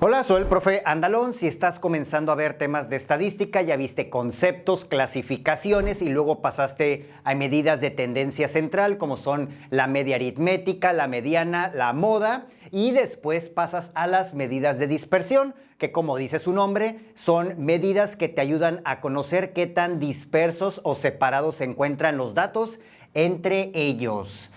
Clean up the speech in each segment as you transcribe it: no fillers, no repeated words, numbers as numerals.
Hola, soy el profe Andalón. Si estás comenzando a ver temas de estadística, ya viste conceptos, clasificaciones y luego pasaste a medidas de tendencia central como son la media aritmética, la mediana, la moda y después pasas a las medidas de dispersión, que como dice su nombre, son medidas que te ayudan a conocer qué tan dispersos o separados se encuentran los datos entre ellos.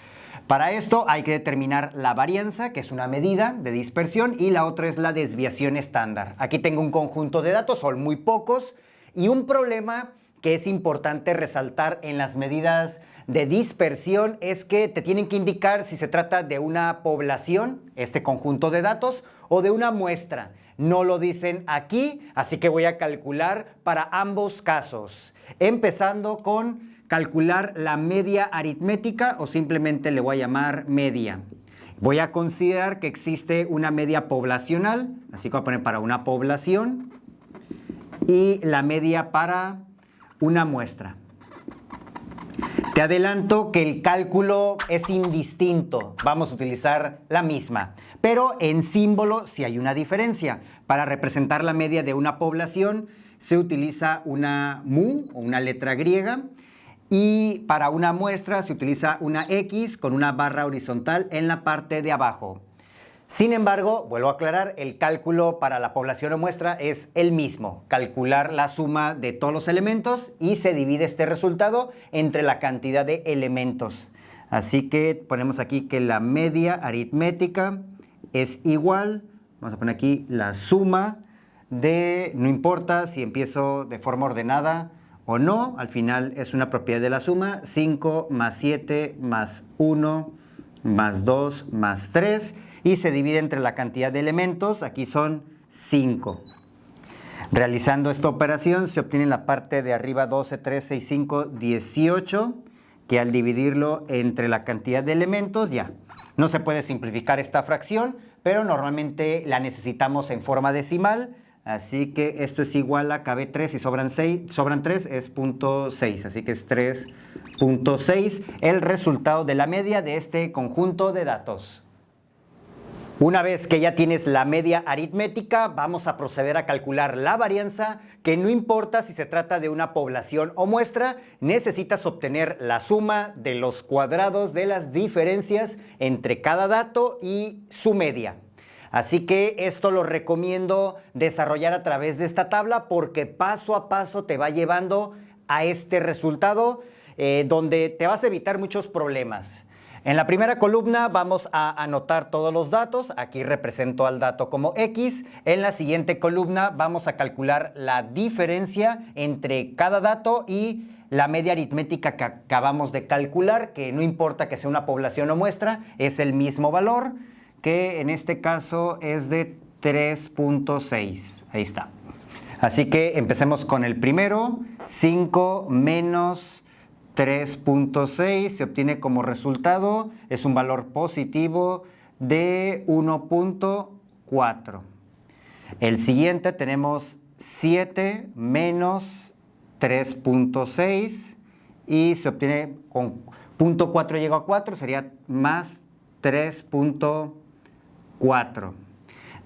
Para esto hay que determinar la varianza, que es una medida de dispersión, y la otra es la desviación estándar. Aquí tengo un conjunto de datos, son muy pocos, y un problema que es importante resaltar en las medidas de dispersión es que te tienen que indicar si se trata de una población, este conjunto de datos, o de una muestra. No lo dicen aquí, así que voy a calcular para ambos casos, empezando con calcular la media aritmética o simplemente le voy a llamar media. Voy a considerar que existe una media poblacional, así que voy a poner para una población y la media para una muestra. Te adelanto que el cálculo es indistinto, vamos a utilizar la misma, pero en símbolo sí hay una diferencia. Para representar la media de una población se utiliza una mu o una letra griega, y para una muestra se utiliza una X con una barra horizontal en la parte de abajo. Sin embargo, vuelvo a aclarar, el cálculo para la población o muestra es el mismo. Calcular la suma de todos los elementos y se divide este resultado entre la cantidad de elementos. Así que ponemos aquí que la media aritmética es igual, vamos a poner aquí la suma de, no importa si empiezo de forma ordenada o no, al final es una propiedad de la suma, 5 más 7 más 1 más 2 más 3 y se divide entre la cantidad de elementos, aquí son 5. Realizando esta operación se obtiene en la parte de arriba 12, 3, 6, 5, 18, que al dividirlo entre la cantidad de elementos ya. No se puede simplificar esta fracción, pero normalmente la necesitamos en forma decimal. Así que esto es igual a cabe 3 y sobran 3 es 0.6, así que es 3.6 el resultado de la media de este conjunto de datos. Una vez que ya tienes la media aritmética, vamos a proceder a calcular la varianza, que no importa si se trata de una población o muestra, necesitas obtener la suma de los cuadrados de las diferencias entre cada dato y su media. Así que esto lo recomiendo desarrollar a través de esta tabla porque paso a paso te va llevando a este resultado donde te vas a evitar muchos problemas. En la primera columna vamos a anotar todos los datos. Aquí represento al dato como X. En la siguiente columna vamos a calcular la diferencia entre cada dato y la media aritmética que acabamos de calcular, que no importa que sea una población o muestra, es el mismo valor, que en este caso es de 3.6. Ahí está. Así que empecemos con el primero. 5 menos 3.6 se obtiene como resultado, es un valor positivo de 1.4. El siguiente tenemos 7 menos 3.6 y se obtiene con 0.4 llega a 4, sería más 3.4.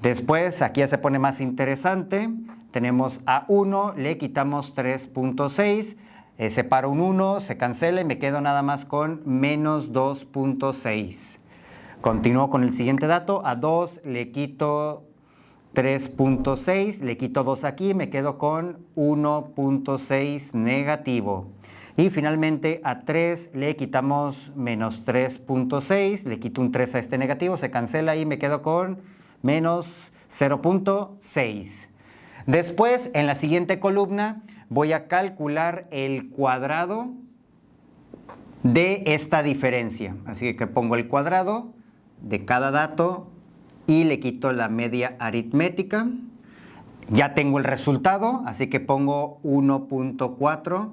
Después, aquí ya se pone más interesante, tenemos a 1, le quitamos 3.6, separo un 1, se cancela y me quedo nada más con menos 2.6. Continúo con el siguiente dato, a 2 le quito 3.6, le quito 2 aquí, me quedo con 1.6 negativo. Y finalmente a 3 le quitamos menos 3.6, le quito un 3 a este negativo, se cancela y me quedo con menos 0.6. Después, en la siguiente columna, voy a calcular el cuadrado de esta diferencia. Así que pongo el cuadrado de cada dato y le quito la media aritmética. Ya tengo el resultado, así que pongo 1.4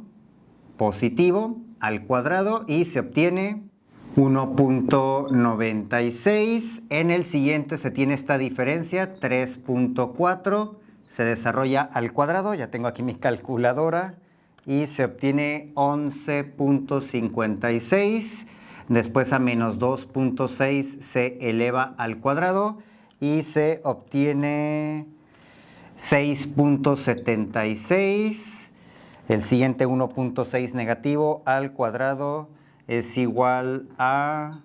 positivo al cuadrado y se obtiene 1.96. En el siguiente se tiene esta diferencia, 3.4, se desarrolla al cuadrado, ya tengo aquí mi calculadora, y se obtiene 11.56. Después a menos 2.6 se eleva al cuadrado y se obtiene 6.76. El siguiente 1.6 negativo al cuadrado es igual a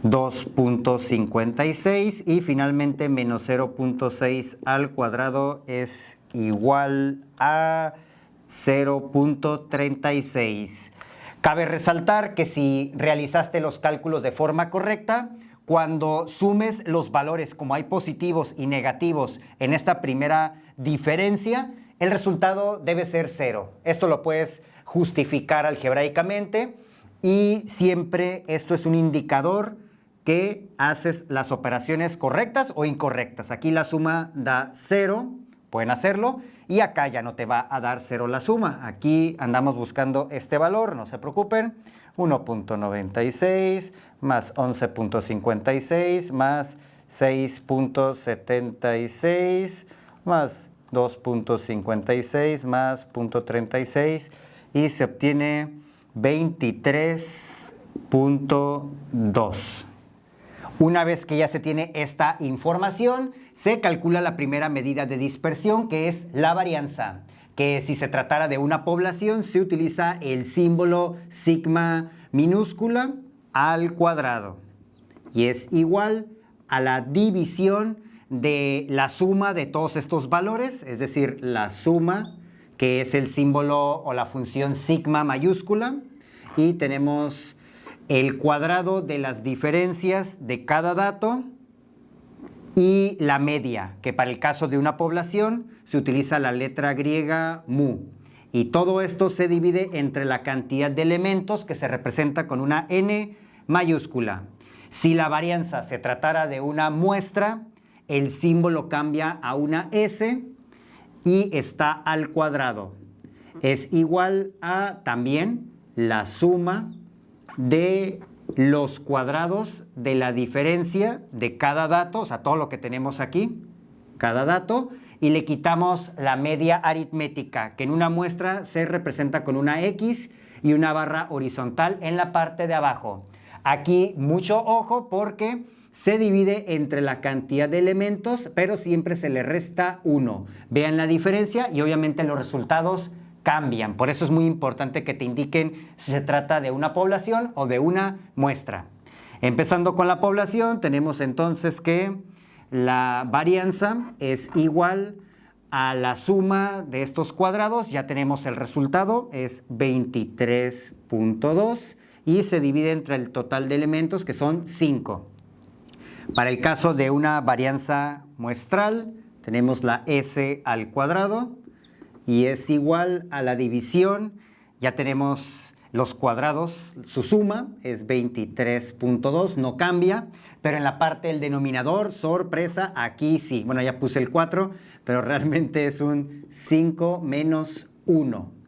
2.56 y finalmente menos 0.6 al cuadrado es igual a 0.36. Cabe resaltar que si realizaste los cálculos de forma correcta, cuando sumes los valores como hay positivos y negativos en esta primera diferencia, el resultado debe ser 0. Esto lo puedes justificar algebraicamente y siempre esto es un indicador que haces las operaciones correctas o incorrectas. Aquí la suma da 0, pueden hacerlo, y acá ya no te va a dar 0 la suma. Aquí andamos buscando este valor, no se preocupen. 1.96 más 11.56 más 6.76 más 2.56 más 0.36 y se obtiene 23.2. Una vez que ya se tiene esta información, se calcula la primera medida de dispersión, que es la varianza, que si se tratara de una población se utiliza el símbolo sigma minúscula al cuadrado y es igual a la división de la suma de todos estos valores, es decir, la suma, que es el símbolo o la función sigma mayúscula, y tenemos el cuadrado de las diferencias de cada dato y la media, que para el caso de una población se utiliza la letra griega mu. Y todo esto se divide entre la cantidad de elementos, que se representa con una n mayúscula. Si la varianza se tratara de una muestra, el símbolo cambia a una s y está al cuadrado. Es igual a también la suma de los cuadrados de la diferencia de cada dato, o sea, todo lo que tenemos aquí, cada dato, y le quitamos la media aritmética, que en una muestra se representa con una X y una barra horizontal en la parte de abajo. Aquí mucho ojo porque se divide entre la cantidad de elementos, pero siempre se le resta 1. Vean la diferencia y obviamente los resultados cambian. Por eso es muy importante que te indiquen si se trata de una población o de una muestra. Empezando con la población, tenemos entonces que la varianza es igual a la suma de estos cuadrados. Ya tenemos el resultado, es 23.2 y se divide entre el total de elementos, que son 5. Para el caso de una varianza muestral, tenemos la s al cuadrado y es igual a la división. Ya tenemos los cuadrados, su suma es 23.2, no cambia, pero en la parte del denominador, sorpresa, aquí sí. Bueno, ya puse el 4, pero realmente es un 5 menos 1.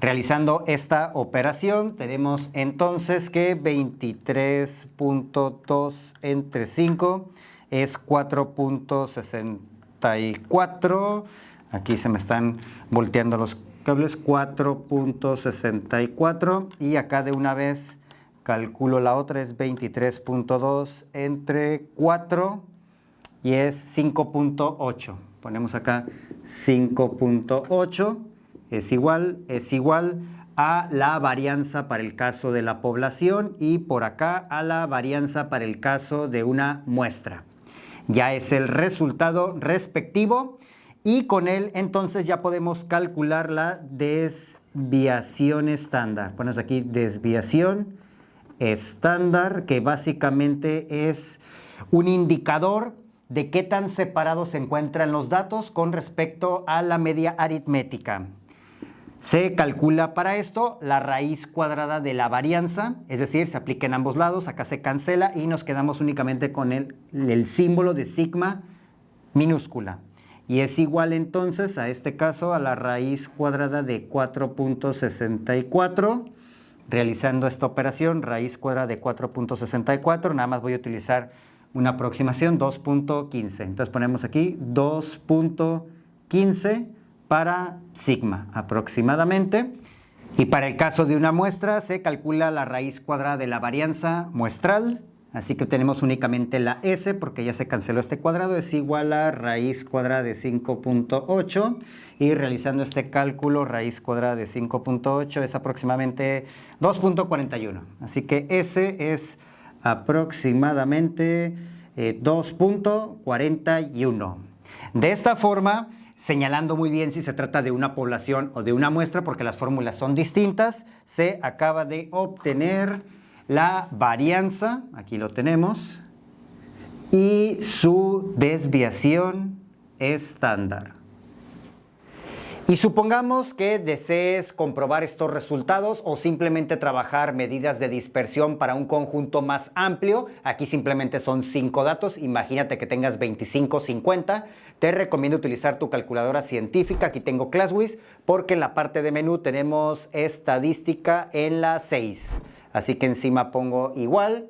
Realizando esta operación, tenemos entonces que 23.2 entre 5 es 4.64. Aquí se me están volteando los cables, 4.64. Y acá de una vez calculo la otra, es 23.2 entre 4 y es 5.8. Ponemos acá 5.8. Es igual a la varianza para el caso de la población y por acá a la varianza para el caso de una muestra. Ya es el resultado respectivo y con él entonces ya podemos calcular la desviación estándar. Ponemos aquí desviación estándar, que básicamente es un indicador de qué tan separados se encuentran los datos con respecto a la media aritmética. Se calcula para esto la raíz cuadrada de la varianza, es decir, se aplica en ambos lados, acá se cancela y nos quedamos únicamente con el símbolo de sigma minúscula. Y es igual entonces, a este caso, a la raíz cuadrada de 4.64. Realizando esta operación, raíz cuadrada de 4.64, nada más voy a utilizar una aproximación, 2.15. Entonces ponemos aquí 2.15 para sigma aproximadamente. Y para el caso de una muestra se calcula la raíz cuadrada de la varianza muestral, Así que tenemos únicamente la S porque ya se canceló este cuadrado, es igual a raíz cuadrada de 5.8 y realizando este cálculo, raíz cuadrada de 5.8 es aproximadamente 2.41. Así que S es aproximadamente 2.41. De esta forma, señalando muy bien si se trata de una población o de una muestra, porque las fórmulas son distintas, se acaba de obtener la varianza, aquí lo tenemos, y su desviación estándar. Y supongamos que desees comprobar estos resultados o simplemente trabajar medidas de dispersión para un conjunto más amplio. Aquí simplemente son 5 datos. Imagínate que tengas 25, 50. Te recomiendo utilizar tu calculadora científica. Aquí tengo ClassWiz porque en la parte de menú tenemos estadística en la 6. Así que encima pongo igual.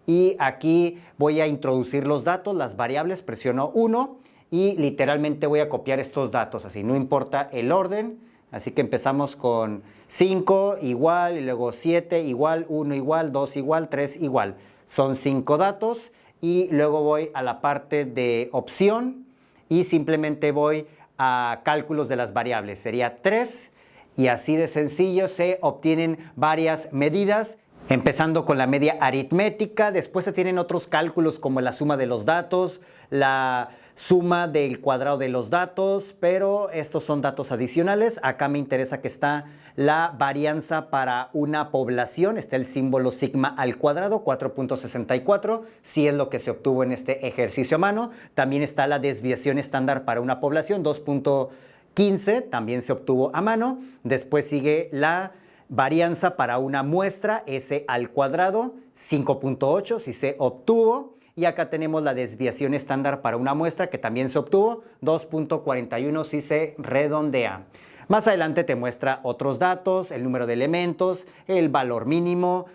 Y aquí voy a introducir los datos, las variables. Presiono 1. Y literalmente voy a copiar estos datos, así no importa el orden. Así que empezamos con 5 igual, y luego 7 igual, 1 igual, 2 igual, 3 igual. Son 5 datos y luego voy a la parte de opción y simplemente voy a cálculos de las variables. Sería 3 y así de sencillo se obtienen varias medidas. Empezando con la media aritmética, después se tienen otros cálculos como la suma de los datos, la suma del cuadrado de los datos, pero estos son datos adicionales. Acá me interesa que está la varianza para una población, está el símbolo sigma al cuadrado, 4.64, si es lo que se obtuvo en este ejercicio a mano. También está la desviación estándar para una población, 2.15, también se obtuvo a mano. Después sigue la varianza para una muestra, S al cuadrado, 5.8, si se obtuvo. Y acá tenemos la desviación estándar para una muestra que también se obtuvo, 2.41 si se redondea. Más adelante te muestra otros datos, el número de elementos, el valor mínimo,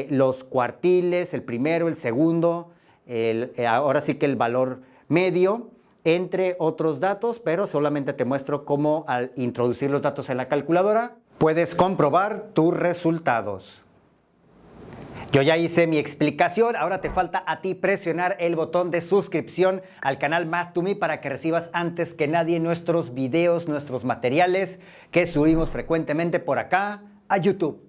los cuartiles, el primero, el segundo, ahora sí que el valor medio, entre otros datos, pero solamente te muestro cómo al introducir los datos en la calculadora puedes comprobar tus resultados. Yo ya hice mi explicación, ahora te falta a ti presionar el botón de suscripción al canal Math2Me para que recibas antes que nadie nuestros videos, nuestros materiales que subimos frecuentemente por acá a YouTube.